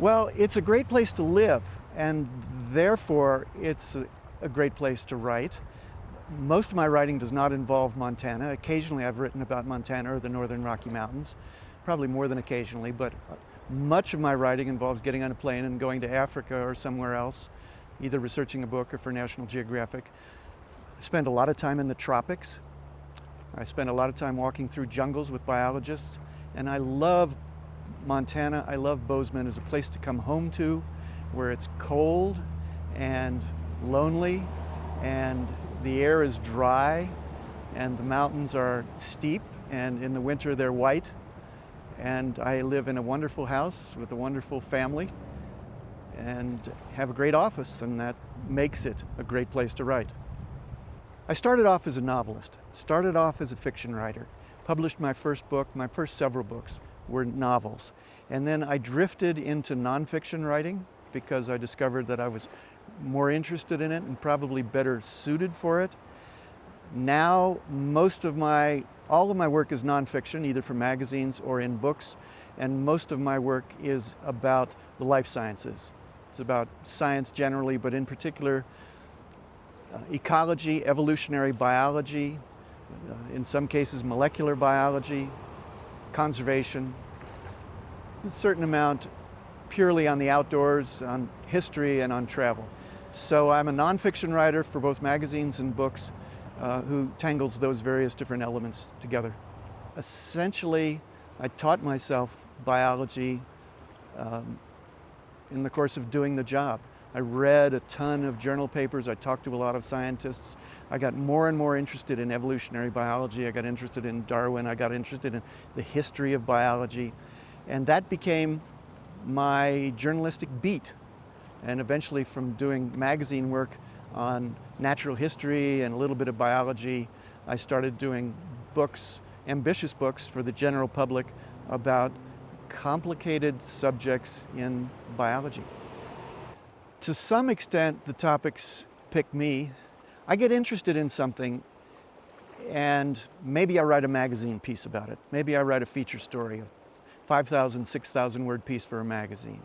Well, it's a great place to live, and therefore it's a great place to write. Most of my writing does not involve Montana. Occasionally I've written about Montana or the Northern Rocky Mountains, probably more than occasionally, but much of my writing involves getting on a plane and going to Africa or somewhere else, either researching a book or for National Geographic. I spend a lot of time in the tropics. I spend a lot of time walking through jungles with biologists, and I love Montana. I love Bozeman as a place to come home to, where it's cold and lonely and the air is dry and the mountains are steep, and in the winter they're white. And I live in a wonderful house with a wonderful family and have a great office, and that makes it a great place to write. I started off as a novelist, started off as a fiction writer, published my first book, my first several books were novels. And then I drifted into nonfiction writing because I discovered that I was more interested in it and probably better suited for it. Now, all of my work is nonfiction, either for magazines or in books, and most of my work is about the life sciences. It's about science generally, but in particular, ecology, evolutionary biology, in some cases molecular biology, conservation, a certain amount purely on the outdoors, on history, and on travel. So I'm a nonfiction writer for both magazines and books who tangles those various different elements together. Essentially, I taught myself biology in the course of doing the job. I read a ton of journal papers, I talked to a lot of scientists. I got more and more interested in evolutionary biology, I got interested in Darwin, I got interested in the history of biology, and that became my journalistic beat. And eventually, from doing magazine work on natural history and a little bit of biology, I started doing books, ambitious books for the general public about complicated subjects in biology. To some extent, the topics pick me. I get interested in something and maybe I write a magazine piece about it. Maybe I write a feature story, a 5,000, 6,000 word piece for a magazine.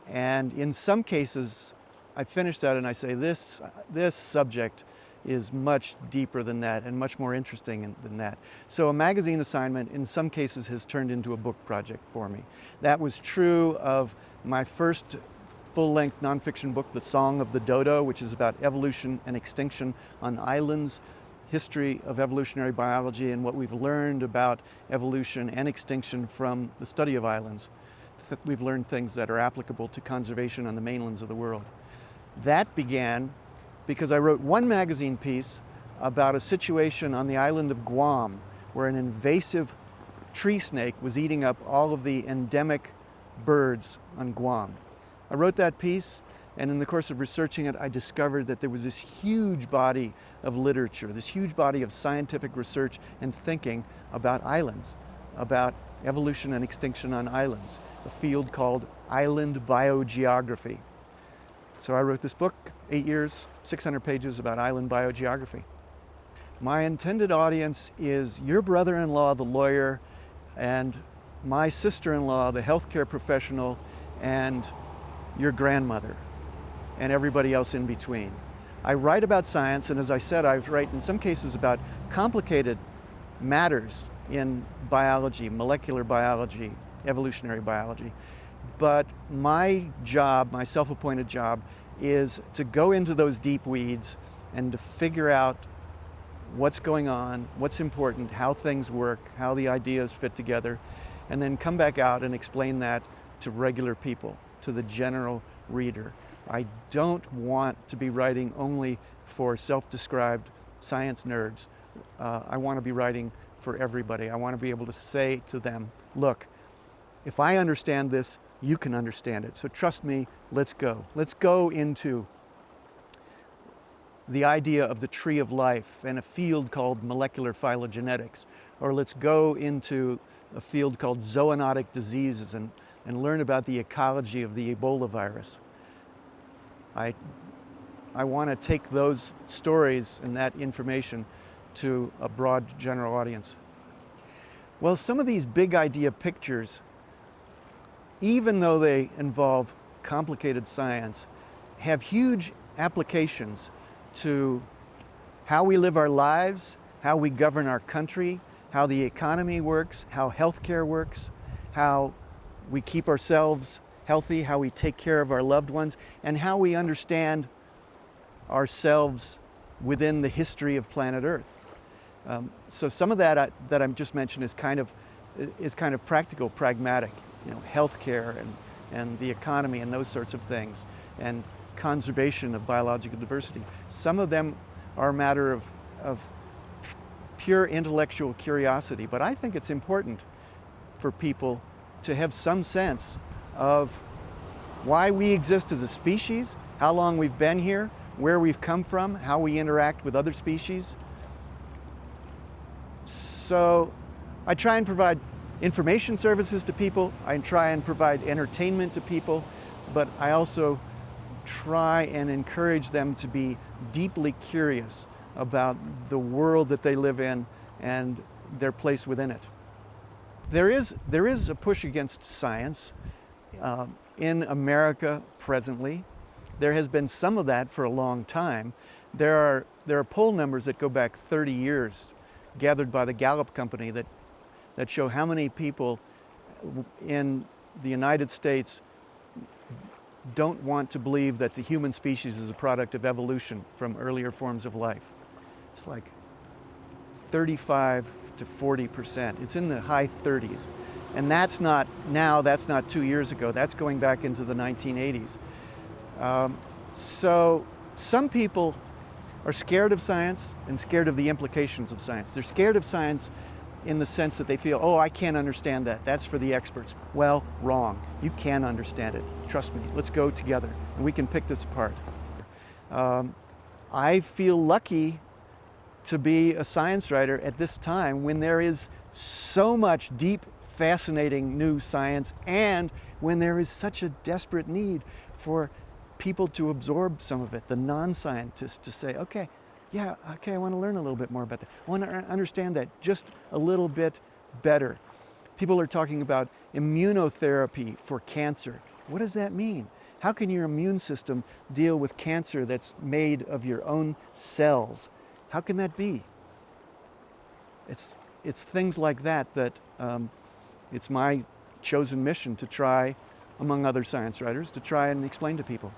And in some cases, I finish that and I say, this subject is much deeper than that and much more interesting than that. So a magazine assignment in some cases has turned into a book project for me. That was true of my first full-length nonfiction book, The Song of the Dodo, which is about evolution and extinction on islands, history of evolutionary biology and what we've learned about evolution and extinction from the study of islands. We've learned things that are applicable to conservation on the mainlands of the world. That began because I wrote one magazine piece about a situation on the island of Guam where an invasive tree snake was eating up all of the endemic birds on Guam. I wrote that piece, and in the course of researching it, I discovered that there was this huge body of literature, this huge body of scientific research and thinking about islands, about evolution and extinction on islands, a field called island biogeography. So I wrote this book, 8 years, 600 pages about island biogeography. My intended audience is your brother-in-law, the lawyer, and my sister-in-law, the healthcare professional, and your grandmother, and everybody else in between. I write about science, and as I said, I write in some cases about complicated matters in biology, molecular biology, evolutionary biology. But my job, my self-appointed job, is to go into those deep weeds and to figure out what's going on, what's important, how things work, how the ideas fit together, and then come back out and explain that to regular people, to the general reader. I don't want to be writing only for self-described science nerds. I want to be writing for everybody. I want to be able to say to them, look, if I understand this, you can understand it. So trust me, let's go. Let's go into the idea of the tree of life and a field called molecular phylogenetics. Or let's go into a field called zoonotic diseases and learn about the ecology of the Ebola virus. I want to take those stories and that information to a broad general audience. Well, some of these big idea pictures even though they involve complicated science, have huge applications to how we live our lives, how we govern our country, how the economy works, how healthcare works, how we keep ourselves healthy, how we take care of our loved ones, and how we understand ourselves within the history of planet Earth. So some of that that I've just mentioned is kind of practical, pragmatic, healthcare and the economy and those sorts of things, and conservation of biological diversity. Some of them are a matter of pure intellectual curiosity, but I think it's important for people to have some sense of why we exist as a species, how long we've been here, where we've come from, how we interact with other species. So I try and provide information services to people, I try and provide entertainment to people, but I also try and encourage them to be deeply curious about the world that they live in and their place within it. There is a push against science in America presently. There has been some of that for a long time. There are poll numbers that go back 30 years gathered by the Gallup company that show how many people in the United States don't want to believe that the human species is a product of evolution from earlier forms of life. It's like 35 to 40%. It's in the high 30s. And that's not 2 years ago. That's going back into the 1980s. So some people are scared of science and scared of the implications of science. They're scared of science in the sense that they feel, oh, I can't understand that. That's for the experts. Well, wrong. You can understand it. Trust me. Let's go together and we can pick this apart. I feel lucky to be a science writer at this time when there is so much deep, fascinating new science, and when there is such a desperate need for people to absorb some of it, the non-scientists to say, okay, I want to learn a little bit more about that. I want to understand that just a little bit better. People are talking about immunotherapy for cancer. What does that mean? How can your immune system deal with cancer that's made of your own cells? How can that be? It's things like that it's my chosen mission to try, among other science writers, to try and explain to people.